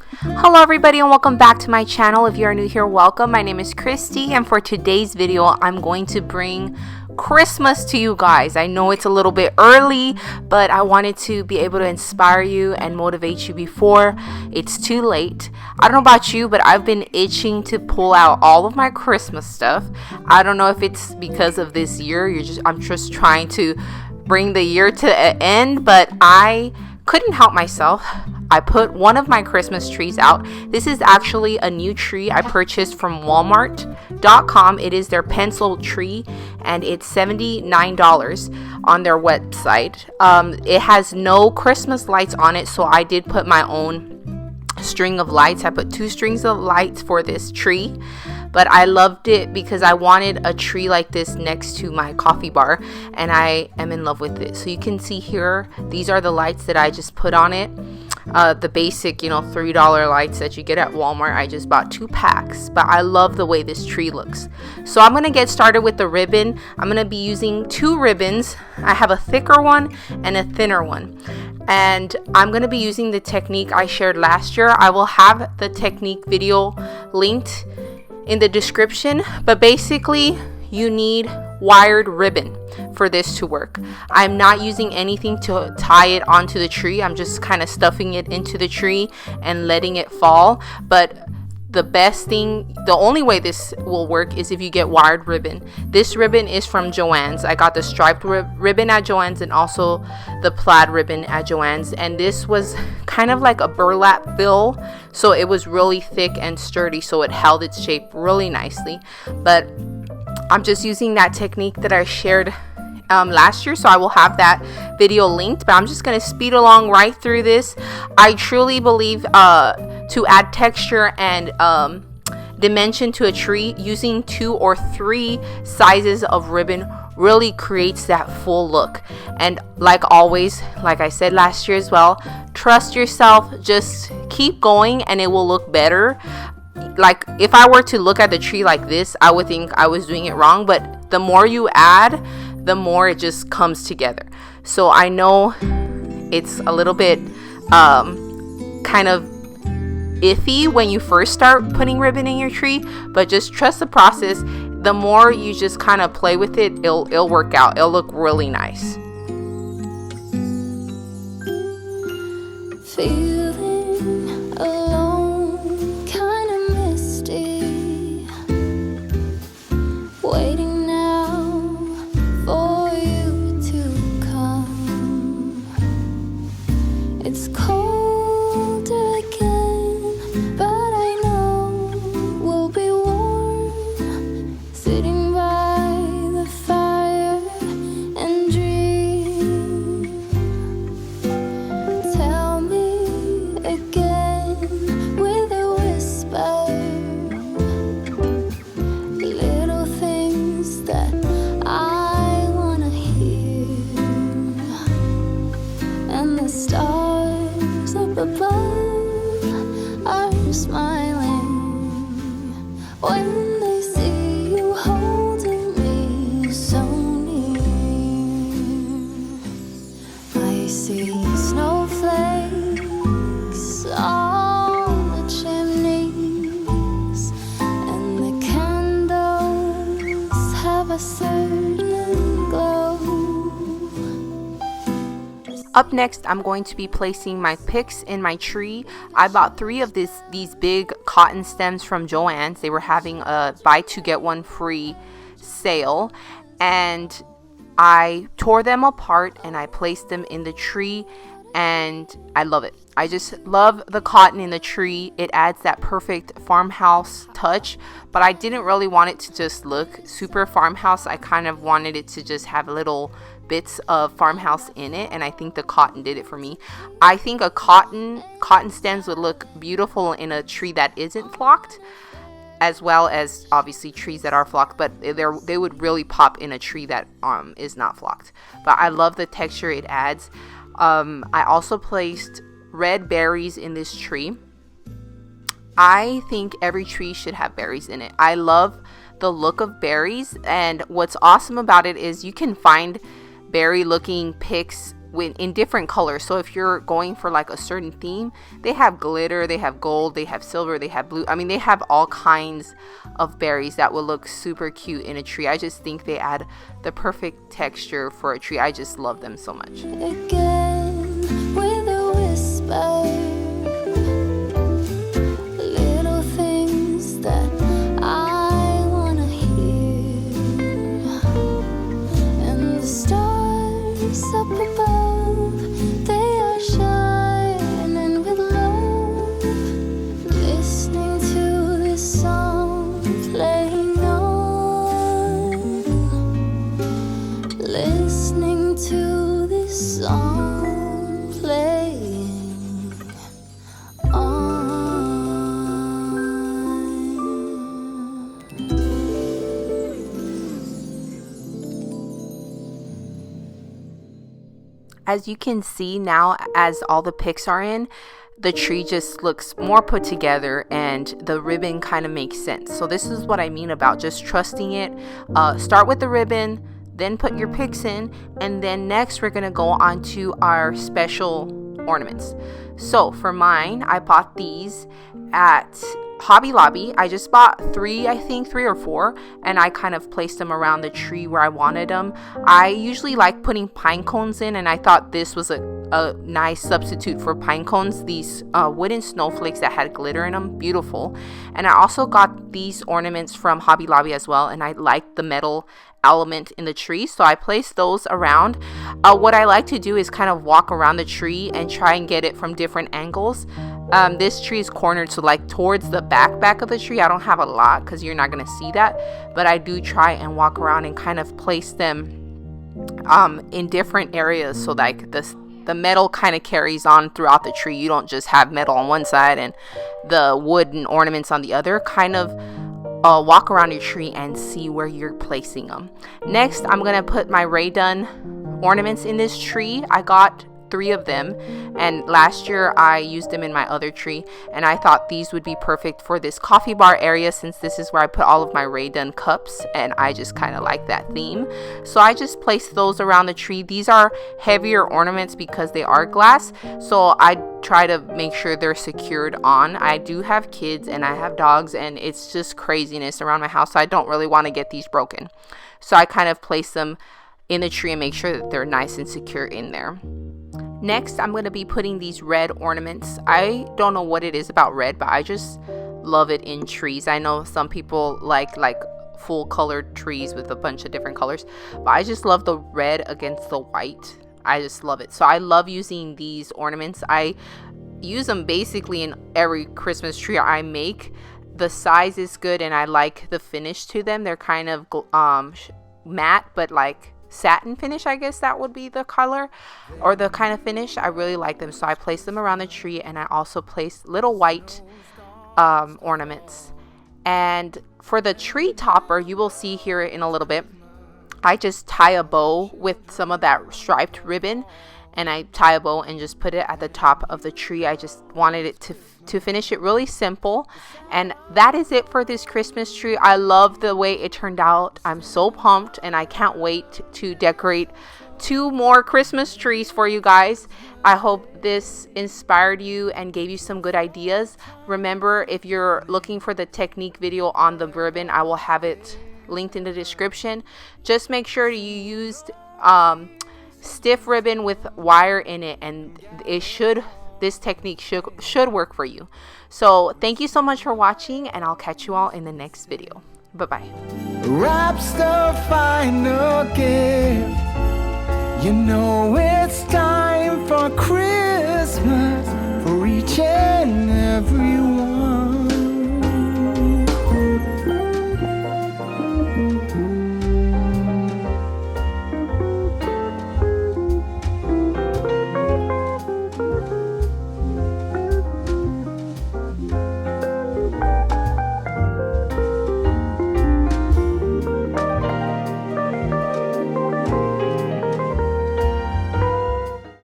Hello everybody and welcome back to my channel. If you are new here, welcome. My name is Christy and for today's video I'm going to bring Christmas to you guys. I know it's a little bit early, but I wanted to be able to inspire you and motivate you before it's too late. I don't know about you, but I've been itching to pull out all of my Christmas stuff. I don't know if it's because of this year. I'm just trying to bring the year to an end, but I couldn't help myself. I put one of my Christmas trees out. This is actually a new tree I purchased from Walmart.com. It is their pencil tree and it's $79 on their website. It has no Christmas lights on it, so I did put my own string of lights. I put 2 strings of lights for this tree, but I loved it because I wanted a tree like this next to my coffee bar and I am in love with it. So you can see here, these are the lights that I just put on it. The basic, $3 lights that you get at Walmart. I just bought 2 packs, but I love the way this tree looks. So I'm going to get started with the ribbon. I'm going to be using 2 ribbons. I have a thicker one and a thinner one. And I'm going to be using the technique I shared last year. I will have the technique video linked in the description, but basically you need wired ribbon for this to work. I'm not using anything to tie it onto the tree. I'm just kind of stuffing it into the tree and letting it fall. But the only way this will work is if you get wired ribbon. This ribbon is from Joanns. I got the striped ribbon at Joanns and also the plaid ribbon at Joanns, and this was kind of like a burlap fill, so it was really thick and sturdy, so it held its shape really nicely. But I'm just using that technique that I shared last year, so I will have that video linked, but I'm just going to speed along right through this. I truly believe to add texture and dimension to a tree, using 2 or 3 sizes of ribbon really creates that full look. And like always, like I said last year as well, trust yourself, just keep going and it will look better. Like if I were to look at the tree like this, I would think I was doing it wrong, but the more you add, the more it just comes together. So I know it's a little bit kind of iffy when you first start putting ribbon in your tree, but just trust the process. The more you just kind of play with it, it'll work out. It'll look really nice. Feeling alone, kind of misty, waiting now for you to come. It's cold again, but I know we'll be warm, sitting by the fire and dream. Tell me again with a whisper, little things that I wanna hear, and the stars up above are smiling when they see you holding me so near. I see snowflakes on the chimneys, and the candles have a certain glow. Up next, I'm going to be placing my picks in my tree. I bought 3 of these big cotton stems from Joanns. They were having a buy 2 get 1 free sale, and I tore them apart and I placed them in the tree, and I love it. I just love the cotton in the tree. It adds that perfect farmhouse touch, but I didn't really want it to just look super farmhouse. I kind of wanted it to just have little bits of farmhouse in it, and I think the cotton did it for me. I think a cotton stems would look beautiful in a tree that isn't flocked, as well as obviously trees that are flocked, but they would really pop in a tree that is not flocked. But I love the texture it adds. I also placed red berries in this tree. I think every tree should have berries in it. I love the look of berries, and what's awesome about it is you can find berry looking picks in different colors. So if you're going for like a certain theme, they have glitter, they have gold, they have silver, they have blue. I mean, they have all kinds of berries that will look super cute in a tree. I just think they add the perfect texture for a tree. I just love them so much. Again, with a whisper, little things that I wanna hear, and the stars up above, they are shining with love, listening to this song playing on, listening to this song playing on. As you can see now, as all the pics are in, the tree just looks more put together and the ribbon kind of makes sense. So this is what I mean about just trusting it. Start with the ribbon, then put your picks in, and then next we're gonna go on to our special ornaments. So for mine, I bought these at Hobby Lobby. I just bought three, I think 3 or 4, and I kind of placed them around the tree where I wanted them. I usually like putting pine cones in, and I thought this was a nice substitute for pine cones. These wooden snowflakes that had glitter in them, beautiful. And I also got these ornaments from Hobby Lobby as well, and I liked the metal element in the tree, so I placed those around. What I like to do is kind of walk around the tree and try and get it from different angles. This tree is cornered to like towards the back of the tree. I don't have a lot because you're not gonna see that, but I do try and walk around and kind of place them in different areas, so like the metal kind of carries on throughout the tree. You don't just have metal on one side and the wooden ornaments on the other. Kind of walk around your tree and see where you're placing them. Next, I'm gonna put my Rae Dunn ornaments in this tree. I got 3 of them, and last year I used them in my other tree, and I thought these would be perfect for this coffee bar area, since this is where I put all of my Rae Dunn cups, and I just kind of like that theme. So I just placed those around the tree. These are heavier ornaments because they are glass, so I try to make sure they're secured on. I do have kids and I have dogs, and it's just craziness around my house, so I don't really want to get these broken. So I kind of place them in the tree and make sure that they're nice and secure in there. Next, I'm going to be putting these red ornaments. I don't know what it is about red, but I just love it in trees. I know some people like full colored trees with a bunch of different colors, but I just love the red against the white. I just love it. So I love using these ornaments. I use them basically in every Christmas tree I make. The size is good and I like the finish to them. They're kind of matte, but like satin finish, I guess that would be the color or the kind of finish. I really like them, so I place them around the tree, and I also place little white ornaments. And for the tree topper, you will see here in a little bit, I just tie a bow with some of that striped ribbon, and I tie a bow and just put it at the top of the tree. I just wanted it to finish it really simple. And that is it for this Christmas tree. I love the way it turned out. I'm so pumped, and I can't wait to decorate 2 more Christmas trees for you guys. I hope this inspired you and gave you some good ideas. Remember, if you're looking for the technique video on the ribbon, I will have it linked in the description. Just make sure you used stiff ribbon with wire in it, and this technique should work for you. So thank you so much for watching, and I'll catch you all in the next video. Bye bye. Wraps the final gift. You know it's time for Christmas for each and every